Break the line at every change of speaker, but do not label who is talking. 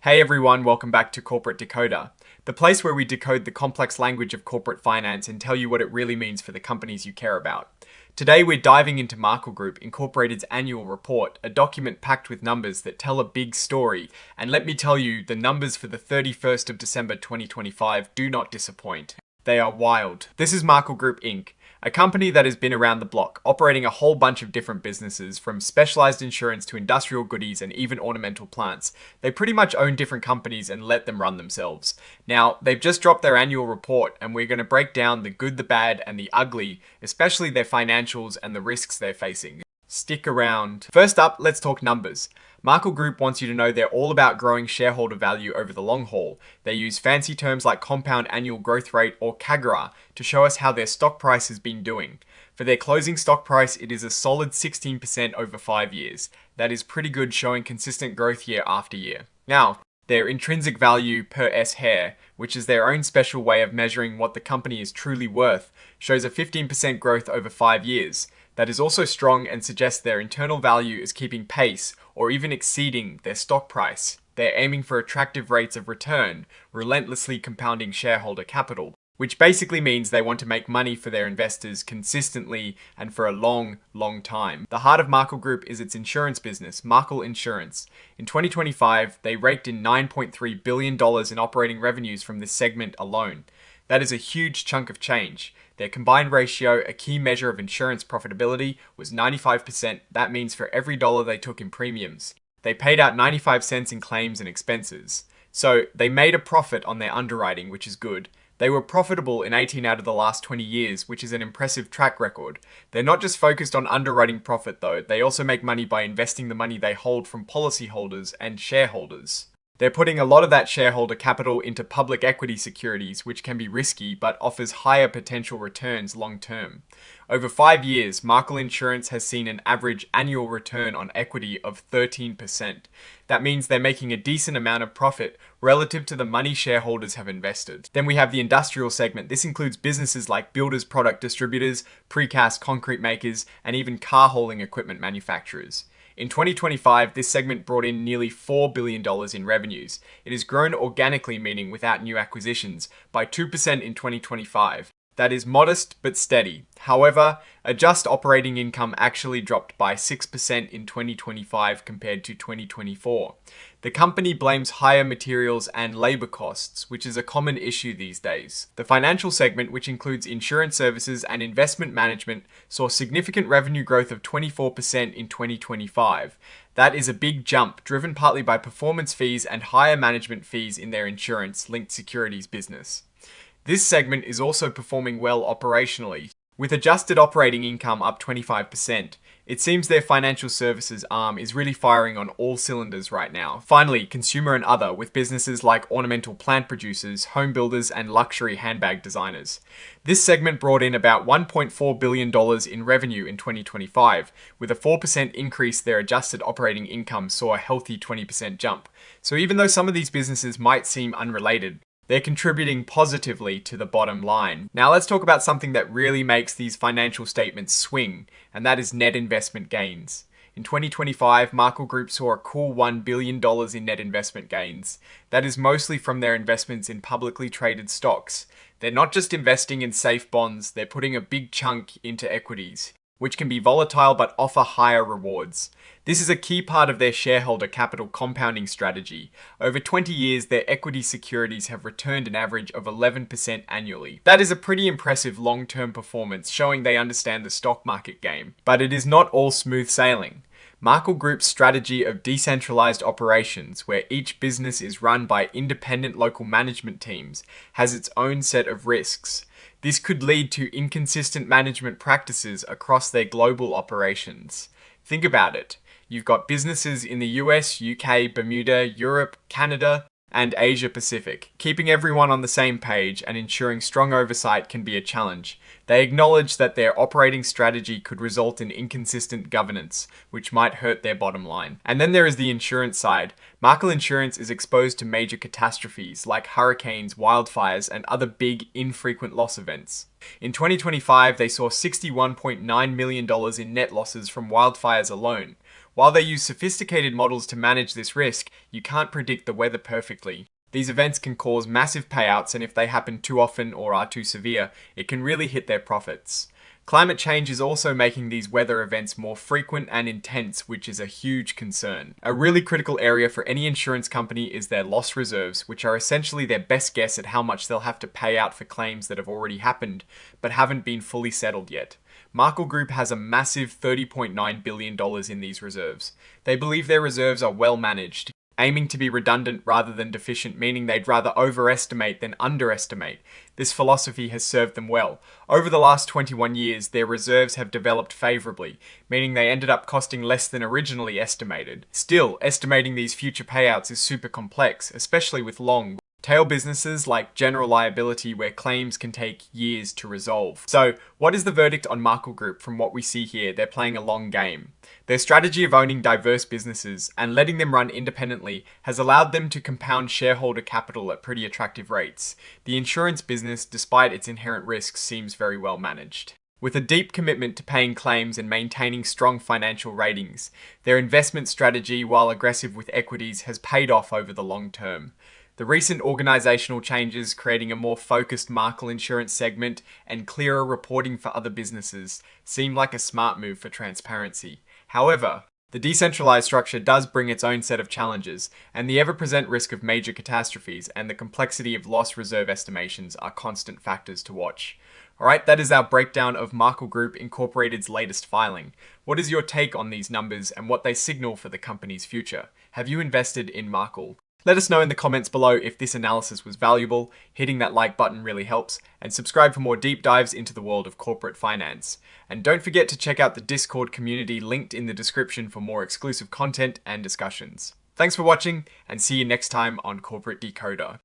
Hey everyone, welcome back to Corporate Decoder, the place where we decode the complex language of corporate finance and tell you what it really means for the companies you care about. Today we're diving into Markel Group Incorporated's annual report, a document packed with numbers that tell a big story, and let me tell you, the numbers for the 31st of December 2025 do not disappoint. They are wild. This is Markel Group Inc., a company that has been around the block, operating a whole bunch of different businesses, from specialized insurance to industrial goodies and even ornamental plants. They pretty much own different companies and let them run themselves. Now, they've just dropped their annual report, and we're going to break down the good, the bad, and the ugly, especially their financials and the risks they're facing. Stick around. First up, let's talk numbers. Markel Group wants you to know they're all about growing shareholder value over the long haul. They use fancy terms like compound annual growth rate or CAGR to show us how their stock price has been doing. For their closing stock price, it is a solid 16% over 5 years. That is pretty good, showing consistent growth year after year. Now, their intrinsic value per S-share, which is their own special way of measuring what the company is truly worth, shows a 15% growth over 5 years. That is also strong and suggests their internal value is keeping pace or even exceeding their stock price. They're aiming for attractive rates of return, relentlessly compounding shareholder capital, which basically means they want to make money for their investors consistently and for a long, long time. The heart of Markel Group is its insurance business, Markel Insurance. In 2025, they raked in $9.3 billion in operating revenues from this segment alone. That is a huge chunk of change. Their combined ratio, a key measure of insurance profitability, was 95%. That means for every dollar they took in premiums, they paid out 95 cents in claims and expenses. So they made a profit on their underwriting, which is good. They were profitable in 18 out of the last 20 years, which is an impressive track record. They're not just focused on underwriting profit though, they also make money by investing the money they hold from policyholders and shareholders. They're putting a lot of that shareholder capital into public equity securities, which can be risky but offers higher potential returns long term. Over 5 years, Markel Insurance has seen an average annual return on equity of 13%. That means they're making a decent amount of profit relative to the money shareholders have invested. Then we have the industrial segment. This includes businesses like builders, product distributors, precast concrete makers, and even car hauling equipment manufacturers. In 2025, this segment brought in nearly $4 billion in revenues. It has grown organically, meaning without new acquisitions, by 2% in 2025. That is modest but steady. However, adjusted operating income actually dropped by 6% in 2025 compared to 2024. The company blames higher materials and labor costs, which is a common issue these days. The financial segment, which includes insurance services and investment management, saw significant revenue growth of 24% in 2025. That is a big jump, driven partly by performance fees and higher management fees in their insurance-linked securities business. This segment is also performing well operationally, with adjusted operating income up 25%. It seems their financial services arm is really firing on all cylinders right now. Finally, consumer and other, with businesses like ornamental plant producers, home builders, and luxury handbag designers. This segment brought in about $1.4 billion in revenue in 2025. With a 4% increase, their adjusted operating income saw a healthy 20% jump. So even though some of these businesses might seem unrelated, they're contributing positively to the bottom line. Now let's talk about something that really makes these financial statements swing, and that is net investment gains. In 2025, Markel Group saw a cool $1 billion in net investment gains. That is mostly from their investments in publicly traded stocks. They're not just investing in safe bonds, they're putting a big chunk into equities, which can be volatile but offer higher rewards. This is a key part of their shareholder capital compounding strategy. Over 20 years, their equity securities have returned an average of 11% annually. That is a pretty impressive long-term performance, showing they understand the stock market game. But it is not all smooth sailing. Markel Group's strategy of decentralized operations, where each business is run by independent local management teams, has its own set of risks. This could lead to inconsistent management practices across their global operations. Think about it. You've got businesses in the US, UK, Bermuda, Europe, Canada, and Asia Pacific. Keeping everyone on the same page and ensuring strong oversight can be a challenge. They acknowledge that their operating strategy could result in inconsistent governance, which might hurt their bottom line. And then there is the insurance side. Markel Insurance is exposed to major catastrophes like hurricanes, wildfires, and other big, infrequent loss events. In 2025, they saw $61.9 million in net losses from wildfires alone. While they use sophisticated models to manage this risk, you can't predict the weather perfectly. These events can cause massive payouts, and if they happen too often or are too severe, it can really hit their profits. Climate change is also making these weather events more frequent and intense, which is a huge concern. A really critical area for any insurance company is their loss reserves, which are essentially their best guess at how much they'll have to pay out for claims that have already happened, but haven't been fully settled yet. Markel Group has a massive $30.9 billion in these reserves. They believe their reserves are well managed, aiming to be redundant rather than deficient, meaning they'd rather overestimate than underestimate. This philosophy has served them well. Over the last 21 years, their reserves have developed favorably, meaning they ended up costing less than originally estimated. Still, estimating these future payouts is super complex, especially with long tail businesses like general liability where claims can take years to resolve. So, what is the verdict on Markel Group? From what we see here, they're playing a long game. Their strategy of owning diverse businesses and letting them run independently has allowed them to compound shareholder capital at pretty attractive rates. The insurance business, despite its inherent risks, seems very well managed. With a deep commitment to paying claims and maintaining strong financial ratings, their investment strategy, while aggressive with equities, has paid off over the long term. The recent organisational changes, creating a more focused Markel Insurance segment and clearer reporting for other businesses, seem like a smart move for transparency. However, the decentralised structure does bring its own set of challenges, and the ever-present risk of major catastrophes and the complexity of loss reserve estimations are constant factors to watch. Alright, that is our breakdown of Markel Group Incorporated's latest filing. What is your take on these numbers and what they signal for the company's future? Have you invested in Markel? Let us know in the comments below if this analysis was valuable. Hitting that like button really helps, and subscribe for more deep dives into the world of corporate finance. And don't forget to check out the Discord community linked in the description for more exclusive content and discussions. Thanks for watching, and see you next time on Corporate Decoder.